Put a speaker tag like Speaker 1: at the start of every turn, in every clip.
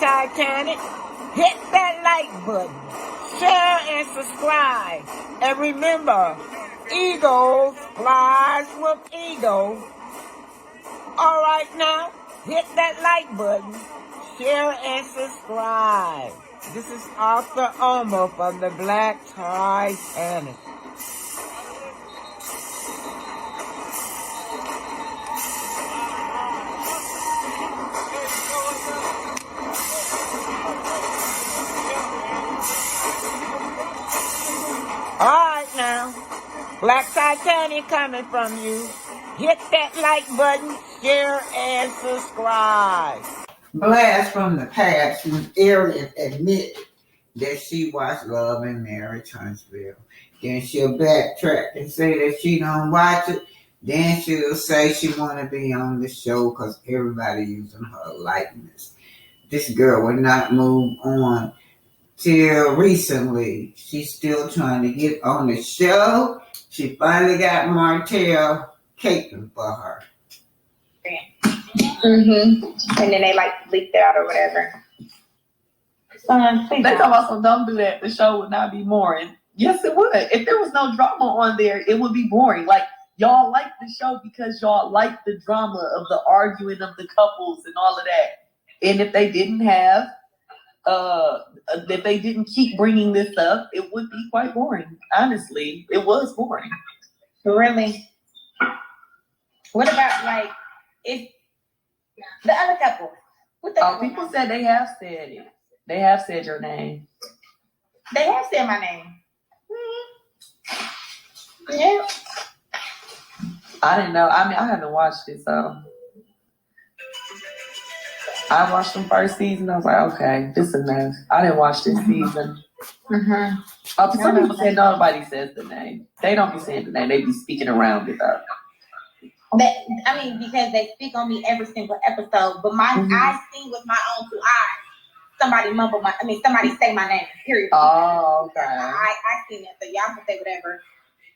Speaker 1: Titanic, hit that like button, share and subscribe. And remember, eagles flies with eagles. All right now, hit that like button, share and subscribe. This is Arthur Omer from the Black Titanic. All right now, Black Titanic coming from you. Hit that like button, share and subscribe.
Speaker 2: Blast from the past when Erin admitted that she watched Love and Marriage Huntsville. Then she'll backtrack and say that she don't watch it. Then she'll say she want to be on the show because everybody using her likeness. This girl would not move on till recently. She's still trying to get on the show. She finally got Martell caping for her.
Speaker 3: Mm-hmm. And then they leaked it out or whatever.
Speaker 4: They come about, so don't do that. The show would not be boring. Yes, it would. If there was no drama on there, it would be boring. Like, y'all like the show because y'all like the drama of the arguing of the couples and all of that. And if they didn't have, if they didn't keep bringing this up, it would be quite boring. Honestly, it was boring.
Speaker 3: Really? What about if the other couple?
Speaker 4: People said they have said it. They have said your name.
Speaker 3: They have said my name. Yeah.
Speaker 4: I didn't know. I mean, I haven't watched it, so I watched the first season. I was like, okay, this is enough. I didn't watch this season.
Speaker 3: Mm-hmm.
Speaker 4: Some people say nobody says the name. They don't be saying the name. They be speaking around it though.
Speaker 3: Because they speak on me every single episode. But I seen with my own two eyes. Somebody say my name. Period.
Speaker 4: Oh, okay.
Speaker 3: I seen that. So y'all can say whatever.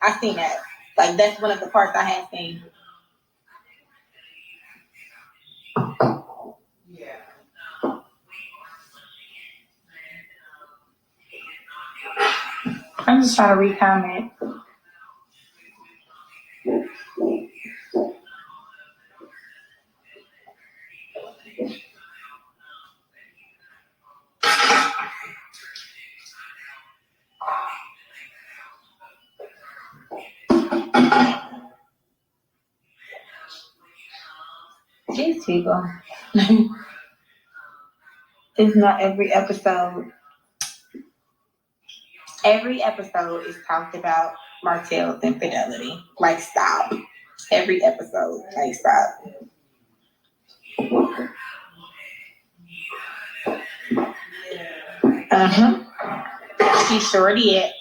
Speaker 3: I seen that. That's one of the parts I have seen. I'm just trying to read comment. These people. It's not every episode. Every episode is talked about Martell's infidelity. Stop. Every episode. Stop. Uh-huh. She sure did.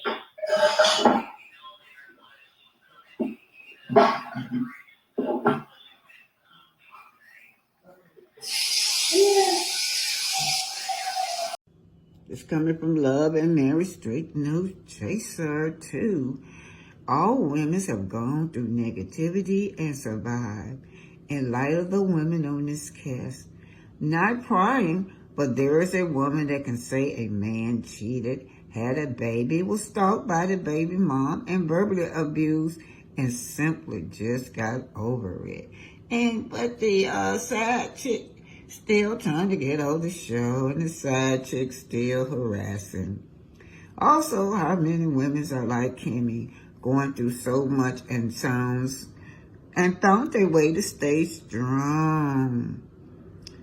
Speaker 2: It's coming from Love and Marriage Straight No Chaser, too. All women have gone through negativity and survived. In light of the women on this cast, not prying, but there is a woman that can say a man cheated, had a baby, was stalked by the baby mom, and verbally abused, and simply just got over it. But the side chick still trying to get on the show, and the side chick still harassing. Also, how many women are like Kimmy, going through so much and found their way to stay strong.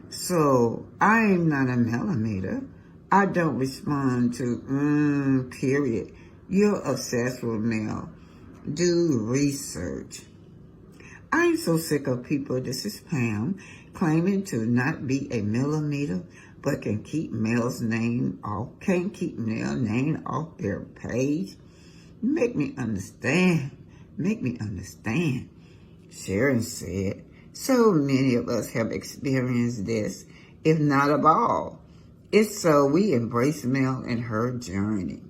Speaker 2: So, I am not a millimeter. I don't respond to, period. You're obsessed with male. Do research. I'm so sick of people, this is Pam, claiming to not be a millimeter, but can keep male's name off, can't keep male name off their page. Make me understand. Sharon said, so many of us have experienced this, if not of all. It's so we embrace Mel and her journey.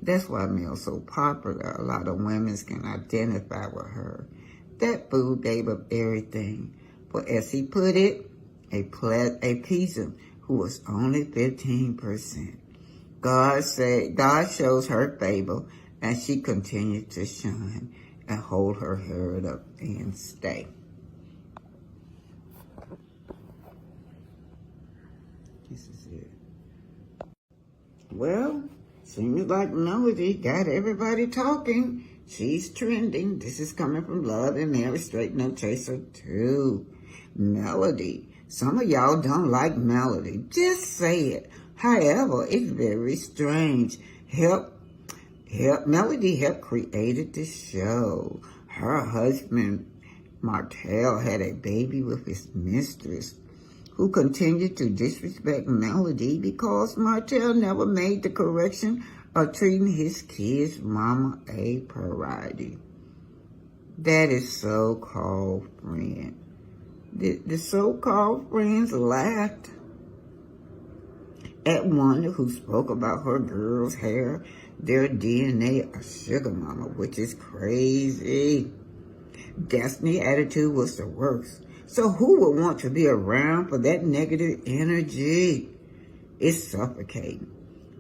Speaker 2: That's why Mel's so popular. A lot of women can identify with her. That fool gave up everything. But as he put it, a pleasant who was only 15%. God shows her favor, and she continued to shine and hold her head up and stay. This is it. Well, seems like Melody got everybody talking. She's trending. This is coming from Love and Mary Straight No Chaser 2. Melody. Some of y'all don't like Melody. Just say it. However, it's very strange. Melody helped created the show. Her husband, Martell, had a baby with his mistress, who continued to disrespect Melody because Martell never made the correction of treating his kid's mama a pariah. That is so-called friend. The so-called friends laughed at one who spoke about her girl's hair, their DNA, a sugar mama, which is crazy. Destiny's attitude was the worst. So who would want to be around for that negative energy? It's suffocating.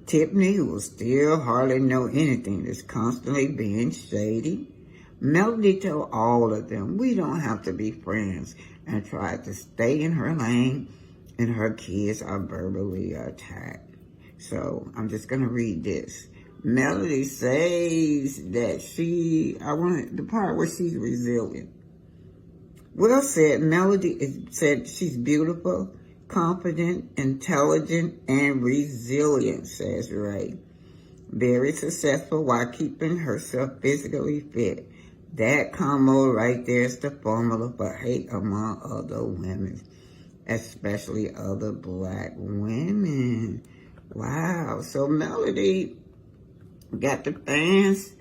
Speaker 2: Tiffany, who will still hardly know anything, is constantly being shady. Melody told all of them, we don't have to be friends, and tried to stay in her lane, and her kids are verbally attacked. So I'm just going to read this. Melody says that I want the part where she's resilient. Well said, Melody said she's beautiful, confident, intelligent, and resilient, says Ray. Very successful while keeping herself physically fit. That combo right there is the formula for hate among other women, especially other black women. Wow, so Melody got the fans.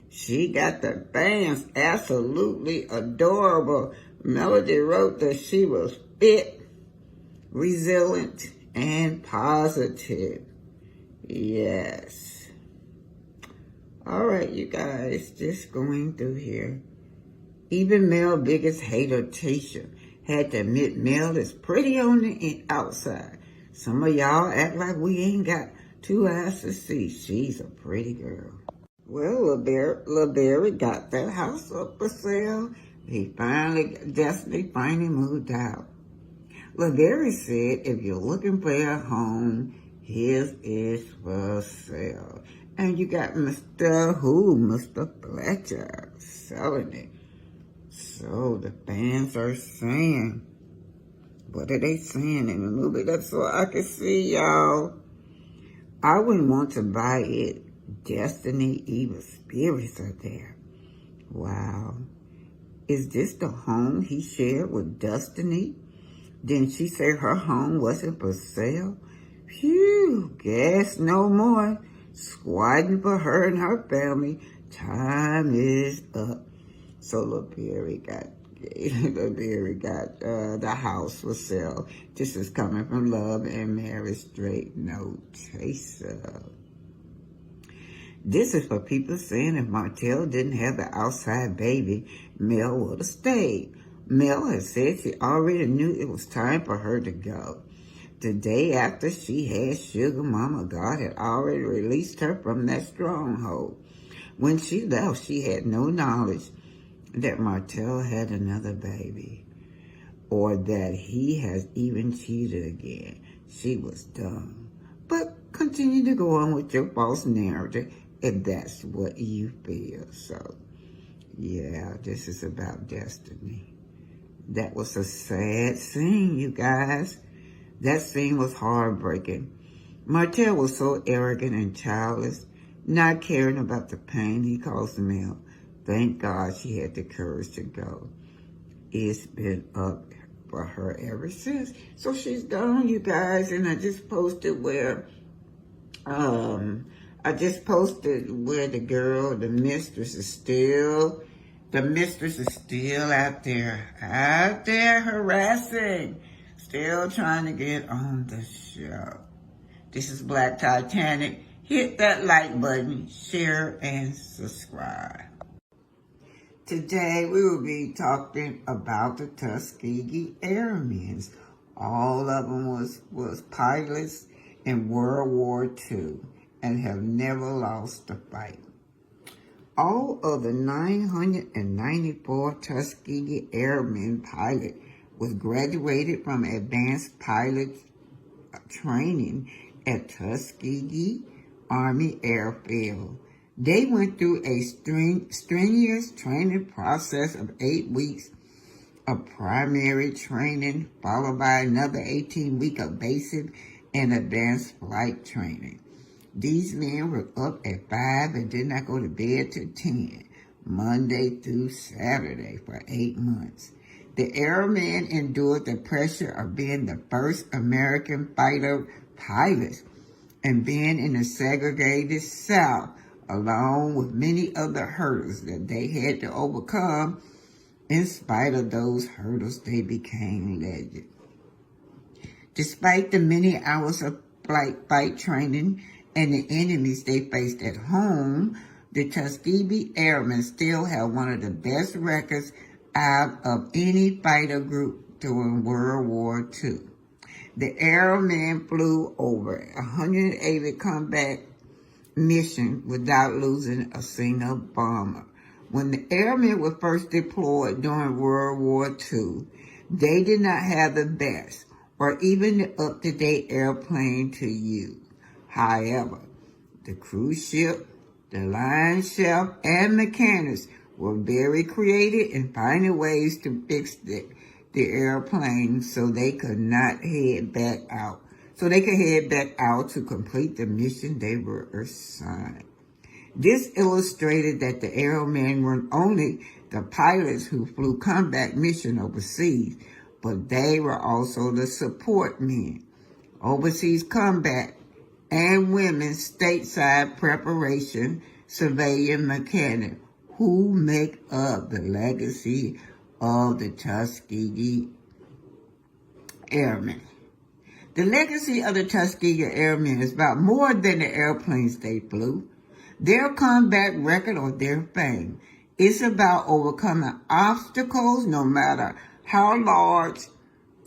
Speaker 2: She got the fans. Absolutely adorable. Melody wrote that she was fit, resilient, and positive. Yes. All right, you guys, just going through here. Even Mel's biggest hater, Tisha, had to admit Mel is pretty on the outside. Some of y'all act like we ain't got two eyes to see. She's a pretty girl. Well, LeBerry got that house up for sale. Destiny finally moved out. LeBerry said, if you're looking for a home, his is for sale. And you got Mr. Fletcher selling it. So the fans are saying, what are they saying in the movie? That's so I can see, y'all. I wouldn't want to buy it. Destiny, evil spirits are there. Wow. Is this the home he shared with Destiny? Didn't she say her home wasn't for sale? Phew, guess no more. Squatting for her and her family. Time is up. So LeBerry got the house for sale. This is coming from Love and Mary Straight No Chaser. This is for people saying if Martell didn't have the outside baby, Mel would have stayed. Mel has said she already knew it was time for her to go. The day after she had Sugar Mama, God had already released her from that stronghold. When she left, she had no knowledge that Martell had another baby, or that he has even cheated again. She was dumb. But continue to go on with your false narrative if that's what you feel. So, yeah, this is about Destiny. That was a sad scene, you guys. That scene was heartbreaking. Martell was so arrogant and childish, not caring about the pain he caused Mel. Thank God she had the courage to go. It's been up for her ever since. So she's gone, you guys, and I just posted where the mistress is still out there harassing, still trying to get on the show. This is Black Titanic. Hit that like button, share, and subscribe. Today we will be talking about the Tuskegee Airmen. All of them was pilots in World War II and have never lost a fight. All of the 994 Tuskegee Airmen pilot was graduated from advanced pilot training at Tuskegee Army Airfield. They went through a strenuous training process of 8 weeks of primary training, followed by another 18 weeks of basic and advanced flight training. These men were up at 5 and did not go to bed till 10, Monday through Saturday for 8 months. The airmen endured the pressure of being the first American fighter pilots and being in the segregated South, along with many other hurdles that they had to overcome. In spite of those hurdles, they became legends. Despite the many hours of fight training and the enemies they faced at home, the Tuskegee Airmen still have one of the best records out of any fighter group during World War II. The Airmen flew over 180 combat missions without losing a single bomber. When the Airmen were first deployed during World War II, they did not have the best or even the up-to-date airplane to use. However, the cruise ship, the line chef, and mechanics were very creative in finding ways to fix the airplane so they could head back out to complete the mission they were assigned. This illustrated that the airmen weren't only the pilots who flew combat mission overseas, but they were also the support men, overseas combat, and women's stateside preparation, civilian mechanic, who make up the legacy of the Tuskegee Airmen. The legacy of the Tuskegee Airmen is about more than the airplanes they flew, their combat record, or their fame. It's about overcoming obstacles, no matter how large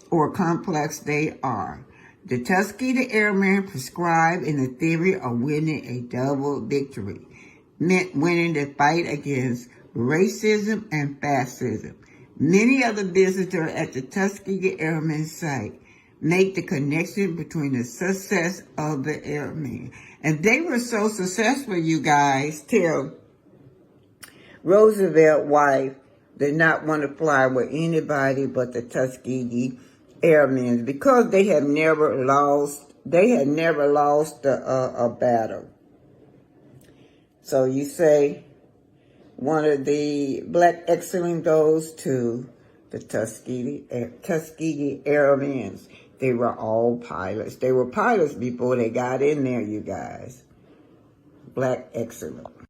Speaker 2: or complex they are. The Tuskegee Airmen prescribe in the theory of winning a double victory, meant winning the fight against racism and fascism. Many of the visitors at the Tuskegee Airmen site make the connection between the success of the airmen. And they were so successful, you guys, till Roosevelt's wife did not want to fly with anybody but the Tuskegee Airmen because they had never lost a battle. So you say one of the black excellence goes to the Tuskegee Airmen. They were all pilots. They were pilots before they got in there, you guys. Black excellence.